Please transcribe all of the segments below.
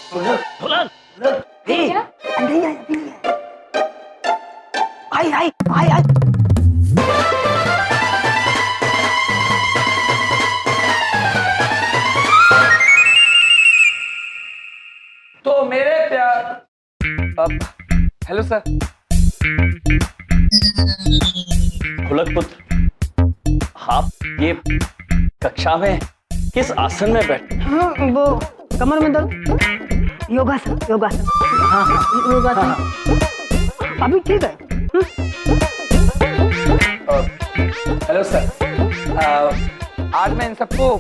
ढोलक नहीं है, अभी नहीं है। आई। तो मेरे प्यार हेलो सर। ढोलक पुत्र, आप ये कक्षा में किस आसन में बैठे? हाँ, वो कमर में दर्द, योगासन। हाँ योगासन। अभी ठीक है। हेलो सर, आज मैं इन सबको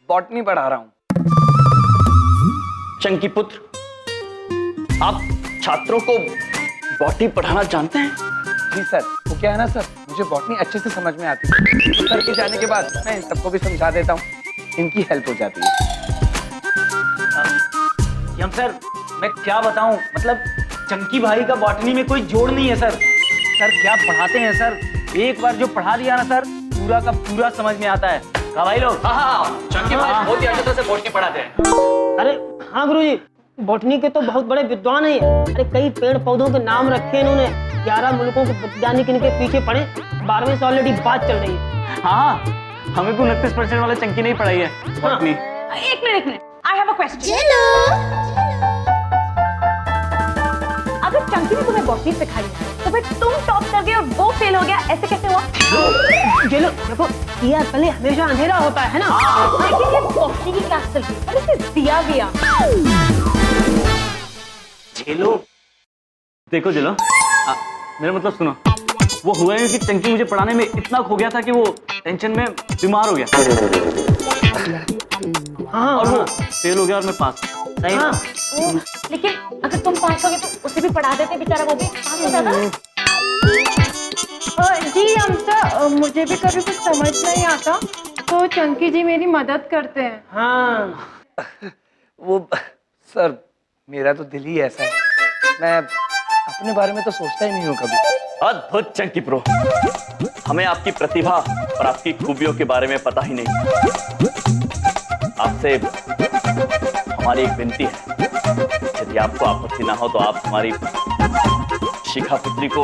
बॉटनी पढ़ा रहा हूँ। चंकी पुत्र, आप छात्रों को बॉटनी पढ़ाना जानते हैं? जी सर, वो क्या है ना सर, मुझे बॉटनी अच्छे से समझ में आती है। सर के जाने के बाद मैं इन सबको भी समझा देता हूँ, इनकी हेल्प हो जाती है। यम सर, मैं क्या बताऊं, मतलब चंकी भाई का बॉटनी में कोई जोड़ नहीं है सर। सर क्या पढ़ाते हैं सर, एक बार जो पढ़ा दिया ना सर, पूरा का पूरा समझ में आता है। कहा भाई लोग? हाँ, चंकी भाई बहुत ही अच्छे तरह से बॉटनी पढ़ाते हैं। अरे हाँ गुरुजी, बॉटनी के तो बहुत बड़े विद्वान हैं। अरे कई पेड़ पौधों के नाम रखे इन्होंने। 11 मुल्कों के वैज्ञानिक इनके पीछे पड़े। 12वें से ऑलरेडी बात चल रही है। हाँ, हमें भी 29% वाला चंकी नहीं पढ़ाई है बॉटनी। एक minute, I have a question. अगर चंकी ने तुम्हें बॉटनी सिखाई तो फिर तुम टॉप कर गए और वो फेल हो गया, ऐसे कैसे हुआ? चलो देखो, दिया तले हमेशा अंधेरा होता है ना। लेकिन ये बॉटनी की क्लास चल रही है, पर इसे दिया भी आ। जेलो, देखो जेलो, मेरा मतलब सुनो। वो हुआ है कि चंकी मुझे पढ़ाने में इतना खो गया था कि वो टेंशन में बीमार हो गया। हाँ, और वो फेल हो गया और मैं पास। सही ना? लेकिन अगर तुम पास हो गए तो उसे भी पढ़ा देते, बेचारा वो भी पास हो जाता। जी हमसा, मुझे भी कभी कुछ समझ नहीं आता तो चंकी जी मेरी मदद करते हैं। हाँ। वो सर, मेरा तो दिल ही ऐसा है, मैं अपने बारे में तो सोचता ही नहीं हूँ कभी। अद्भुत चंकी प्रो, हमें आपकी प्रतिभा और आपकी खूबियों के बारे में पता ही नहीं। आपसे हमारी एक विनती है, यदि आपको आपत्ति ना हो तो आप हमारी शिखा पुत्री को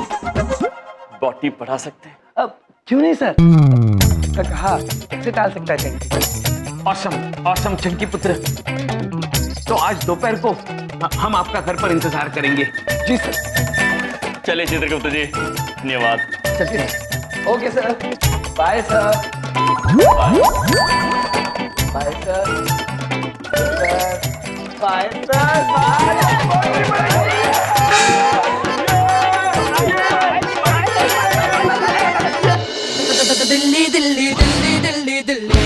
बॉटनी पढ़ा सकते हैं। अब क्यों नहीं सर, कहा कैसे टाल सकता है चंकी। ऑसम चंकी पुत्र। तो आज दोपहर को हम आपका घर पर इंतजार करेंगे। जी सर। चलिए चित्रगुप्त जी, धन्यवाद। चलिए, okay sir, bye sir. Bye sir. Bye Delhi Delhi Delhi Delhi Delhi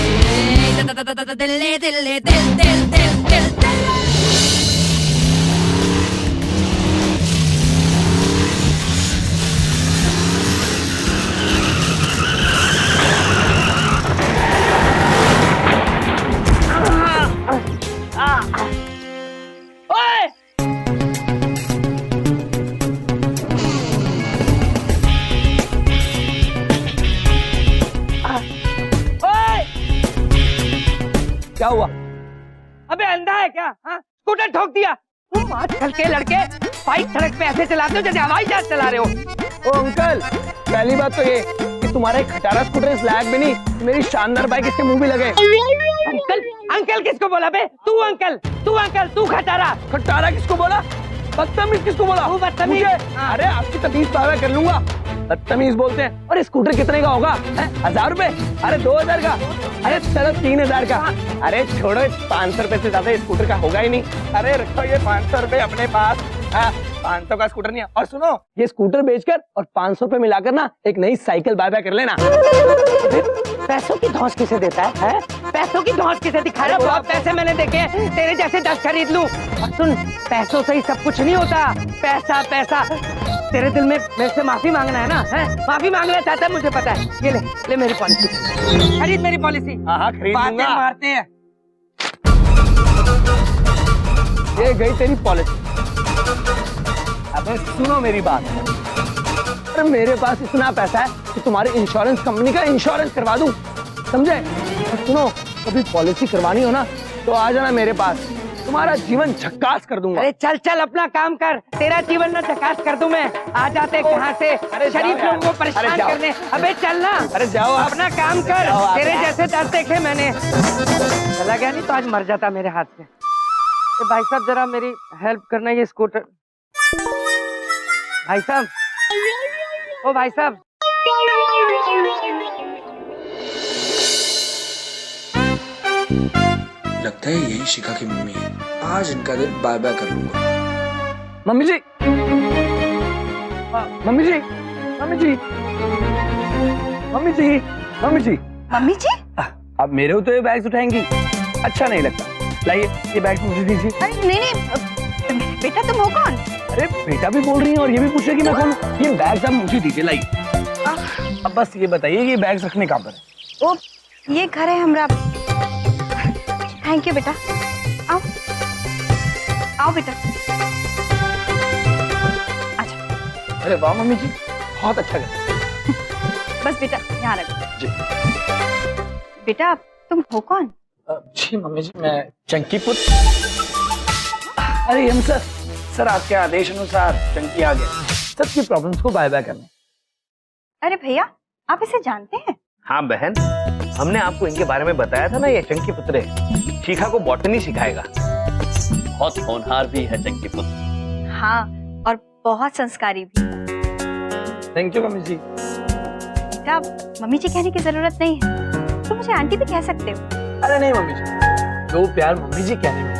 Delhi Delhi दिल दिल दिल दिल दिल। क्या हुआ? अबे अंधा है क्या? हाँ, स्कूटर ठोक दिया। तुम आजकल के लड़के बाइक सड़क पे ऐसे चलाते हो जैसे हवाई जहाज चला रहे हो। ओ अंकल, पहली बात तो ये कि तुम्हारा एक खटारा स्कूटर इस लायक भी नहीं, मेरी शानदार बाइक इसके मुंह भी लगे। अंकल, अंकल किसको बोला बे? तू अंकल, तू खटारा। खटारा किसको बोला? बदतमीज किसको बोला? तू बदतमीज। अरे आपकी तमीज पावा कर लूंगा। बदतमीज बोलते हैं। और स्कूटर कितने का होगा? 1000 रुपए? अरे 2000 का? अरे चलो 3000 का। अरे छोड़ो, 500 रुपए से ज्यादा स्कूटर का होगा ही नहीं। अरे रखो ये 500 रुपए अपने पास। 500 का स्कूटर नहीं है। और सुनो, ये स्कूटर बेचकर और 500 रुपए मिलाकर ना एक नई साइकिल बाय कर लेना। पैसों की धौंस किसे देता है? पैसों की धौंस किसे दिखा रहा है? बहुत पैसे मैंने देखे, तेरे जैसे 10 खरीद लूं। और सुन, पैसों से ही सब कुछ नहीं होता। पैसा पैसा। तेरे दिल में मेरे से माफी मांगना है ना? है? माफी मांगना चाहता है, मुझे पता है। ये ले मेरी पॉलिसी, खरीद मेरी पॉलिसी। हाँ खरीद लूंगा। मारते हैं। ये गई तेरी पॉलिसी। अबे सुनो मेरी बात। अरे मेरे पास इतना पैसा है कि तुम्हारी इंश्योरेंस कंपनी का इंश्योरेंस करवा दूं, समझे? और सुनो, कभी पॉलिसी करवानी हो ना तो आ जाना मेरे पास। तुम्हारा जीवन झक्कास कर दूंगा। अरे चल चल अपना काम कर, तेरा जीवन ना झक्कास कर दूं मैं। आ जाते कहाँ से शरीफ लोगों को परेशान करने। अबे चल ना, अरे जाओ अपना काम कर। तेरे जैसे दर्द देखे मैंने। चला गया नहीं तो आज मर जाता मेरे हाथ से। भाई साहब जरा मेरी हेल्प करना, ये स्कूटर। भाई साहब, ओ भाई साहब, लगता है यही शिखा की मम्मी है। आज इनका दिन बाय बाय कर लूंगा। मम्मी जी, मम्मी जी, मम्मी जी, मम्मी जी, मम्मी जी। मम्मी जी? अब मेरे तो ये बैग्स उठाएंगी, अच्छा नहीं लगता। लाइए ये बैग्स मुझे दीजिए। अरे नहीं, बेटा तुम हो कौन? अरे बेटा भी बोल रही है और ये भी पूछ रही है कि मैं कौन हूँ। ये बैग्स आप मुझे दीजिए। लाइए अब बस ये बताइए ये बैग्स रखने कहाँ पर है? ओ ये घर है हमारा। थैंक यू बेटा। आओ आओ बेटा। अच्छा। अरे वाह मम्मी जी, बहुत अच्छा लगा। बस बेटा यहाँ रखो जी। बेटा तुम हो कौन? जी मम्मी जी, मैं चंकी पुत्र। अरे हम सर आपके आदेश अनुसार चंकी आ गया सबकी प्रॉब्लम्स को बाय बाय करने। अरे भैया आप इसे जानते हैं? हाँ बहन, हमने आपको इनके बारे में बताया था ना। ये चंकी पुत्र है, शिखा को बॉटनी सिखाएगा। बहुत होनहार भी है चंकी पुत्र। हाँ और बहुत संस्कारी भी। थैंक यू मम्मी जी। बेटा मम्मी जी कहने की जरूरत नहीं है, तो मुझे आंटी भी कह सकते हो। अरे नहीं मम्मी जी, जो प्यार मम्मी जी कहने में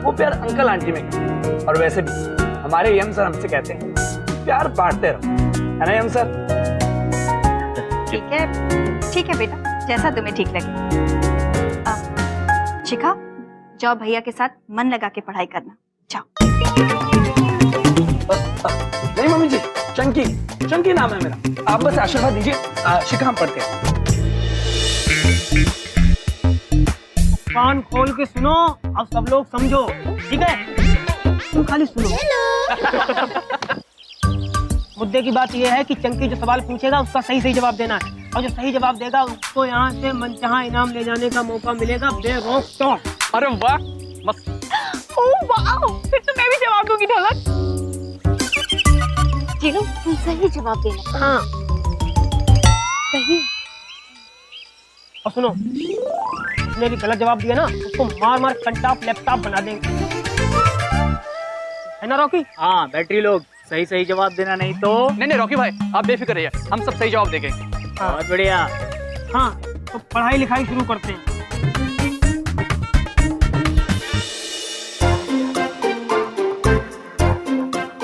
वो प्यार अंकल आंटी में कहते। और वैसे भी हमारे यम सर हमसे कहते हैं प्यार बांटते रहो, है ना यम सर? ठीक है बेटा, जैसा तुम्हें ठीक लगे। शिखा जाओ भैया के साथ मन लगा के पढ़ाई करना, जाओ। नहीं मम्मी जी, चंकी नाम है मेरा। आप बस आशीर्वाद दीजिए। शिखा हम पढ़ते हैं। कान खोल के सुनो और सब लोग समझो, ठीक है? तुम खाली सुनो। मुद्दे की बात यह है कि चंकी जो सवाल पूछेगा उसका सही जवाब देना है, और जो सही जवाब देगा उसको यहाँ से मनचाहा इनाम ले जाने का मौका मिलेगा बेरोक टोक। अरे वाह, मस्त। ओह वाह, फिर तो मैं भी जवाब दूंगी ढोलक। चलो तुम सही जवाब देना। हाँ सही। और सुनो, जिसने भी गलत जवाब दिया ना उसको मार मार कंटाप लैपटॉप बना देंगे, है ना रॉकी? हाँ बैटरी लोग, सही जवाब देना नहीं तो। नहीं रॉकी भाई, आप बेफिक्र रहिए, हम सब सही जवाब देंगे। बहुत बढ़िया। हाँ तो पढ़ाई लिखाई शुरू करते हैं।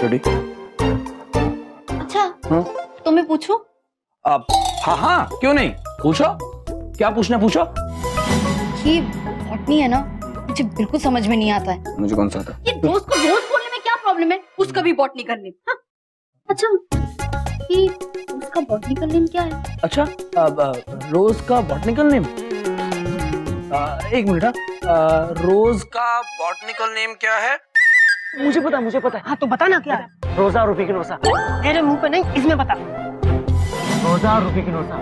रेडी? अच्छा तो मैं पूछूं? अब हाँ क्यों नहीं, पूछो। क्या पूछना पूछो। ये बॉटनी है ना, मुझे बिल्कुल समझ में नहीं आता है। मुझे कौन सा आता? ये रोज को रोज बोलने में क्या प्रॉब्लम है? उसका भी बॉटनी करने। हाँ? अच्छा ये उसका बॉटनिकल नेम क्या है? अच्छा रोज का बॉटनिकल नेम, एक मिनट। रोज का बॉटनिकल नेम क्या है? मुझे पता है। हाँ तो बता ना क्या है? रोजा रूपी की नोसा। तेरे मुंह पे नहीं, इसमें बता। रोजा रूपी की नोसा।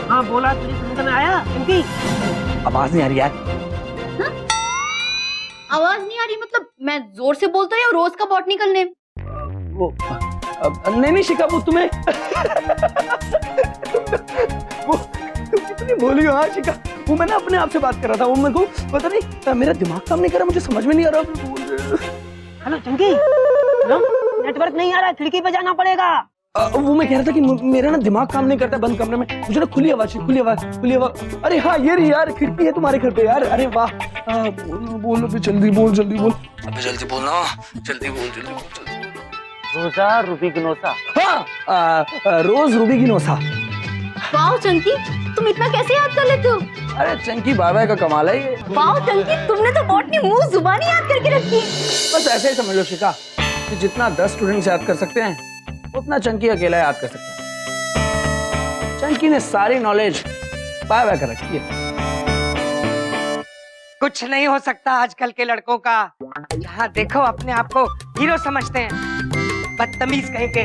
हाँ बोला, तुझे समझ में आया? क्योंकि आवाज नहीं आ रही यार। आवाज नहीं आ रही मतलब मैं जोर से बोलता हूँ या रोज का बॉटनिकल नेम? वो नहीं शिखा, वो तुम्हें वो कितनी बोली हो। हाँ शिखा, वो मैं ना अपने आप से बात कर रहा था। वो मेरे को पता नहीं, मेरा दिमाग काम नहीं कर रहा, मुझे समझ में नहीं आ रहा। हेलो चंकी, नेटवर्क नहीं आ रहा, खिड़की पे जाना पड़ेगा। वो मैं कह रहा था कि मेरा ना दिमाग काम नहीं करता बंद कमरे में, मुझे ना खुली आवाज। अरे हाँ ये रही यार, खिड़की है तुम्हारे घर पे यार। अरे वाह, बोलो भी जल्दी बोल। अबे जल्दी बोलना, जल्दी बोल। रोजा रूबी की नोसा। हाँ रोज रूबी की नोसा। वाह चंकी, तुम इतना कैसे याद कर लेते हो? अरे चंकी बाबा का कमाल है ये। वाह चंकी, तुमने तो बॉटनी मुंह जुबानी याद करके रखी। बस ऐसे ही समझ लो शिखा कि जितना 10 स्टूडेंट्स याद कर सकते हैं उतना चंकी अकेला याद कर सकता है। चंकी ने सारी नॉलेज बाबा कर रखी है। कुछ नहीं हो सकता आजकल के लड़कों का। जहाँ देखो अपने आप को हीरो समझते हैं। बदतमीज कहीं के,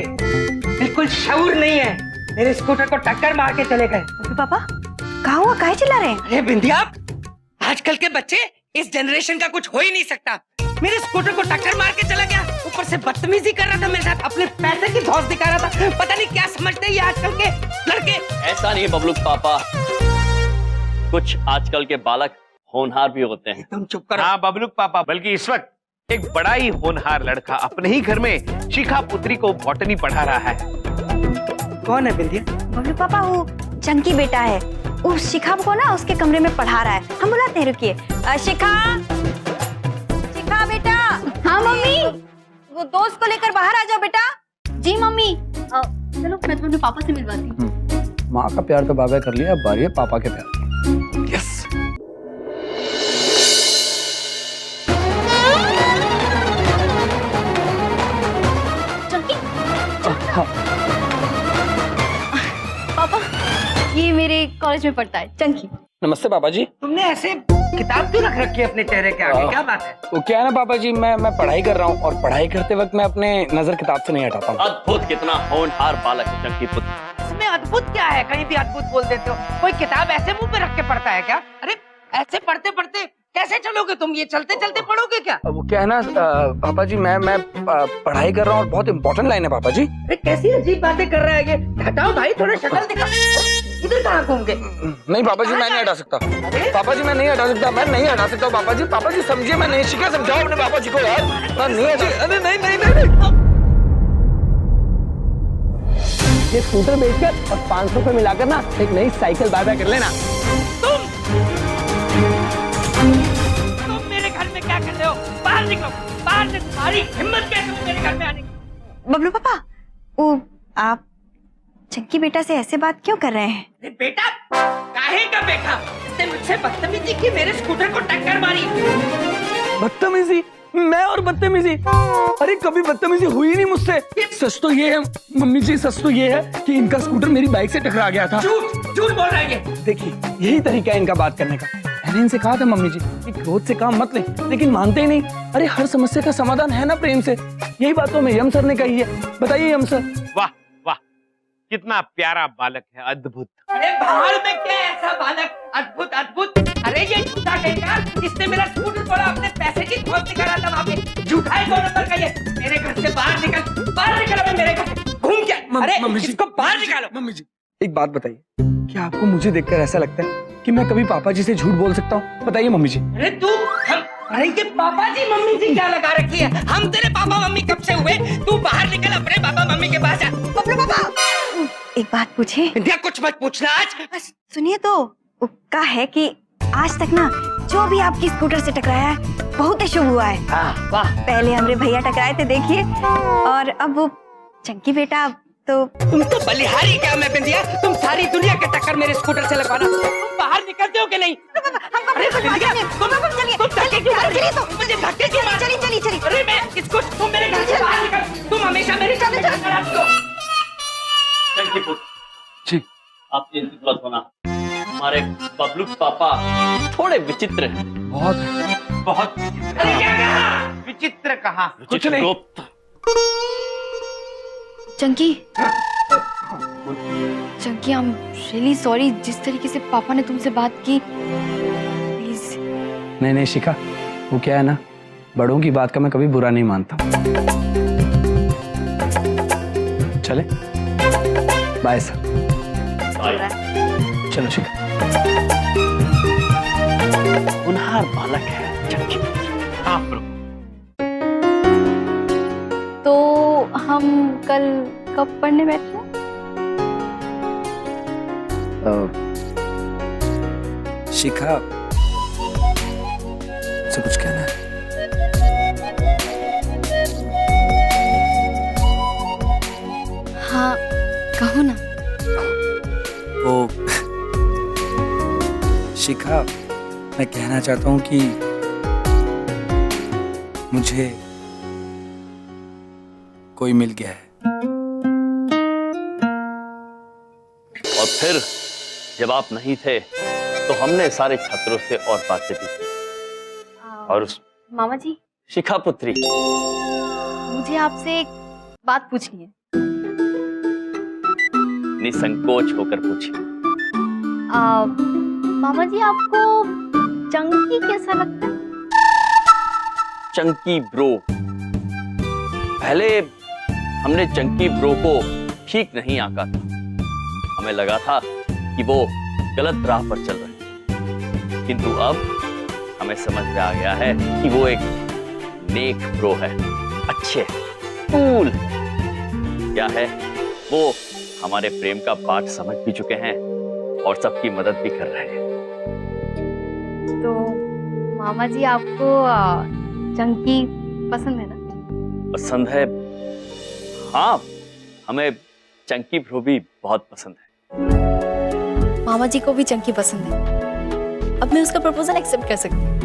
बिल्कुल शऊर नहीं है। मेरे स्कूटर को टक्कर मार के चले गए। पापा कहाँ हुआ, काहे चिल्ला रहे हैं? अरे बिंदिया, आजकल के बच्चे इस जनरेशन का कुछ हो ही नहीं सकता। मेरे स्कूटर को टक्कर मार के चला गया, ऊपर से बदतमीजी कर रहा था मेरे साथ, अपने पैसे की धौंस दिखा रहा था। पता नहीं क्या समझते हैं ये आजकल के लड़के। ऐसा नहीं बबलूक पापा, कुछ आजकल के बालक होनहार भी होते हैं। तुम चुप करो। हाँ बबलूक पापा, बल्कि इस वक्त एक बड़ा ही होनहार लड़का अपने ही घर में शिखा पुत्री को बॉटनी पढ़ा रहा है। कौन है बिंदिया? बबलू पापा, वो चंकी बेटा है, वो शिखा को ना उसके कमरे में पढ़ा रहा है। हम बुलाते हैं, रुकिए। शिखा, शिखा बेटा। हाँ मम्मी। वो दोस्त को लेकर बाहर आ जाओ बेटा। जी मम्मी। चलो मैं तुम्हें पापा से मिलवाती हूँ। माँ का प्यार तो बाबा कर लिया, अब बारी है पापा के प्यार। यस। पापा, ये मेरे कॉलेज में पढ़ता है, चंकी। नमस्ते पापा जी। तुमने ऐसे किताब क्यों रख रखी है अपने चेहरे के आगे, क्या बात है? वो क्या है ना पापा जी, मैं पढ़ाई कर रहा हूँ और पढ़ाई करते वक्त मैं अपने नजर किताब से नहीं हटाता हूँ। अद्भुत, कितना होनहार बालक है चंकी पुत्र। इसमें अद्भुत क्या है? कहीं भी अद्भुत बोल देते हो। कोई किताब ऐसे मुंह पे रख के पढ़ता है क्या? अरे ऐसे पढ़ते पढ़ते कैसे चलोगे तुम? ये चलते चलते पढ़ोगे क्या? वो क्या है ना पापा जी, मैं पढ़ाई कर रहा हूँ और बहुत इंपॉर्टेंट लाइन है पापा जी। अरे कैसी अजीब बातें कर रहा है ये। हटाओ भाई, थोड़ा शक्ल दिखा। इधर कहाँ घूम गए? नहीं पापा जी, मैं नहीं हटा सकता। पापा जी मैं नहीं हटा सकता, मैं नहीं हटा सकता पापा जी। पापा जी समझिए, मैं नहीं। शिखा समझाओ अपने पापा जी को यार। मैं नहीं हटा। अरे नहीं नहीं नहीं। ये स्कूटर बेचकर और 500 रुपए मिलाकर ना एक नई साइकिल बाय कर लेना। तुम मेरे घर में क्या कर रहे हो? बाहर निकलो, बाहर से। तुम्हारी हिम्मत कैसे हुई मेरे घर में आने की? बबलू पापा, वो आप चंकी बेटा से ऐसे बात क्यों कर रहे हैं? अरे बेटा, काहे का बेटा? इसने मुझसे बदतमीजी की, मेरे स्कूटर को टक्कर मारी। बदतमीजी? मैं और बदतमीजी? अरे कभी बदतमीजी हुई नहीं मुझसे। सच तो ये है मम्मी जी, सच तो ये है कि इनका स्कूटर मेरी बाइक से टकरा गया था। झूठ झूठ बोल रहा है ये। देखिए यही तरीका है इनका बात करने का। मैंने इनसे कहा था मम्मी जी कि क्रोध से काम मत ले, लेकिन मानते ही नहीं। अरे हर समस्या का समाधान है ना प्रेम से। यही बात तो हमें यम सर ने कही है। बताइए यम सर। वाह वाह, कितना प्यारा बालक है, अद्भुत। अरे बाहर में क्या है ऐसा बालक? अद्भुत अद्भुत। अरे ये झूठा कहेगा, जिसने मेरा स्कूटर तोड़ा, अपने पैसे की धौंस दिखा रहा था वहाँ पे। झूठा है दो नंबर का ये। मेरे घर से बाहर निकल, बाहर निकल अबे मेरे घर से। घूम क्या? अरे इसको बाहर निकालो। मम्मी जी एक बात बताइए, क्या आपको मुझे देखकर ऐसा लगता है कि मैं कभी पापा जी से झूठ बोल सकता हूँ? बताइए मम्मी जी। अरे तू अरे ये पापा जी मम्मी जी क्या लगा रखी है? हम तेरे पापा मम्मी कब से हुए? तू बाहर निकल, अपने पापा मम्मी के पास जा। बबलू पापा, एक बात पूछे? इंडिया कुछ मत पूछना आज। सुनिए तो, का है कि आज तक ना जो भी आपकी स्कूटर से टकराया है बहुत ही शुभ हुआ है। वाह। पहले हमारे भैया टकराए थे देखिए, और अब वो चंकी बेटा तो। तुम तो बलिहारी क्या मैं बिंदिया? तुम सारी दुनिया के टक्कर मेरे स्कूटर से लगवाना। तुम बाहर निकलते हो कि नहीं? अरे बिंदिया, तुम धक्के क्यों मार रही हो? मुझे धक्के क्यों मार? चलिए। अरे मैं इसको, तुम मेरे घर से बाहर निकल। तुम हमेशा मेरे साथ कराती हो। चंकी पुत्र जी। आप चिंतित मत होना, हमारे बबलूक पापा थोड़े विचित्र हैं। बहुत बहुत अरे क्या कहा? विचित्र कहा? कुछ नहीं। गुप्त। Chunky, Chunky, I am really sorry. जिस तरीके से पापा ने तुमसे बात की, प्लीज। नहीं शिखा, वो क्या है ना, बड़ों की बात का मैं कभी बुरा नहीं मानता। चले, बाय सर। चलो शिखा। होनहार बालक है चंकी पुत्र। हाँ प्रभु। तो हम कल कब पढ़ने बैठे? शिखा से कुछ कहना है? हाँ, कहो ना। वो शिखा, मैं कहना चाहता हूँ कि मुझे कोई मिल गया है। और फिर जब आप नहीं थे तो हमने सारे छात्रों से और बातें भी की। और उस मामा जी, शिखा पुत्री, मुझे आपसे एक बात पूछनी है। निसंकोच होकर पूछिए। मामा जी, आपको चंकी कैसा लगता है? चंकी ब्रो। पहले हमने चंकी ब्रो को ठीक नहीं आंका था। हमें लगा था कि वो गलत राह पर चल रहे हैं, किंतु अब हमें समझ में आ गया है कि वो एक नेक ब्रो है, अच्छे कूल। क्या है, वो हमारे प्रेम का पाठ समझ भी चुके हैं और सबकी मदद भी कर रहे हैं। तो मामा जी आपको चंकी पसंद है ना? पसंद है? हाँ, हमें चंकी ब्रो भी बहुत पसंद है। मामा जी को भी चंकी पसंद है। अब मैं उसका प्रपोजल एक्सेप्ट कर सकती हूँ।